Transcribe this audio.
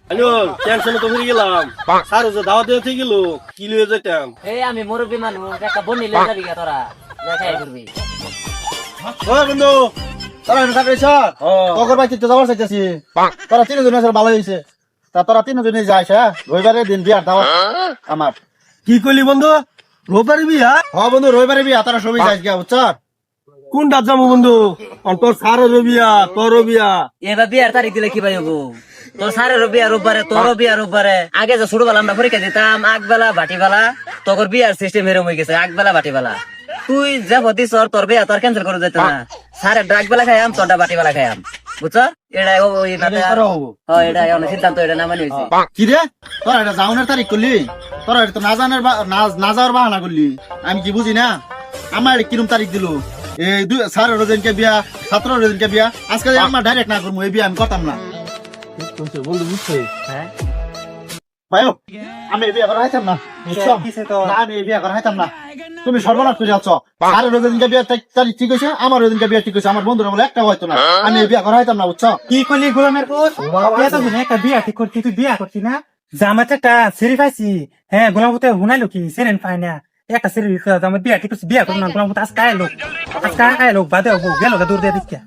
Hello, টেনশনে তো ফিরে গেলাম। স্যার যে দাওয়াত দিতে গেল, কি লয়ে যেতাম? এই আমি মুরব্বী মানুষ, একটা বন্নি লয়ে যাবি গা তোরা, দেখাই করবি। ওই বন্ধু, তোরা এনে থাকলে স্যার তখন বাড়িতে তো যাওয়ার চাইতেছি। তোরা তিনজনে স্যার ভালো হয়েছে। তা তোরা তিনজনে যাইস, হ্যাঁ? রবিবারে দিন বিয়ার দাওয়াত আমার। কি কইলি বন্ধু? রোববার বিয়া? হ বন্ধু, রবিবারে বিয়া, তোরা সবাই যাইস গিয়া, বুঝছ? কোন ডাক যাবো বন্ধু? তোর স্যারেরও বিয়া, তোরও বিয়া। এবার বিয়ার তারিখ দিলে কি পাই হবো? তোর সারেরও বিয়া রোববারে, তোরও বিয়া রোববারে। আগে যে ছোটবেলা আমরা পরীক্ষা দিতাম, আগবেলা বাটিবেলা, তোর বিয়ার সিস্টেম এরকম হয়ে গেছে, আগবেলা বাটিবেলা। তুই যে হতিস তোর বিয়া তোর ক্যান্সেল করে যেত না। সারের ডাক বেলা খাইয়াম, তোরটা বাটিবেলা খাইয়াম, বুঝছ? এটা ওই এটা অনেক সিদ্ধান্ত, এটা না মানে হয়েছে। কি রে, তোরা এটা যাওয়ার তারিখ করলি? তোরা এটা তো না যাওয়ার বাহানা করলি। আমি কি বুঝি না? আমার এটা কিরম তারিখ দিল? এই স্যারের দিনকে বিয়া, ছাত্রের দিনকে বিয়া। আজকে আমার ডাইরেক্ট না করবো, এই বিয়া আমি করতাম না। বন্ধু বুঝছে? হ্যাঁ, ভাই, আমি এই বিয়া করা হাইতাম না, বুঝছো? না, আমি এই বিয়া করা হাইতাম না। তুমি সর্বনাশ করে যাচ্ছ। স্যারের দিনকে বিয়া তারিখ ঠিক হয়েছে, আমার দিনকে বিয়া ঠিক হয়েছে। আমার বন্ধুরা বলে একটা হয়তো না, আমি এই বিয়া করা হাইতাম না, বুঝছো? কি করলি গোলামের পুত? এতদিন একটা বিয়া ঠিক করছি, তুই বিয়া করছি না? জামাতে একটা সেরি পাইছি। হ্যাঁ, গোলাম পুতে হুনাইলো কি সেরেন পাই না। একটা সেরি আমার বিয়া ঠিক করছি, বিয়া করবো না। গোলাম পুত আজকে আয় লোক বাদে গেল দূর দিয়ে দিচ্ছে।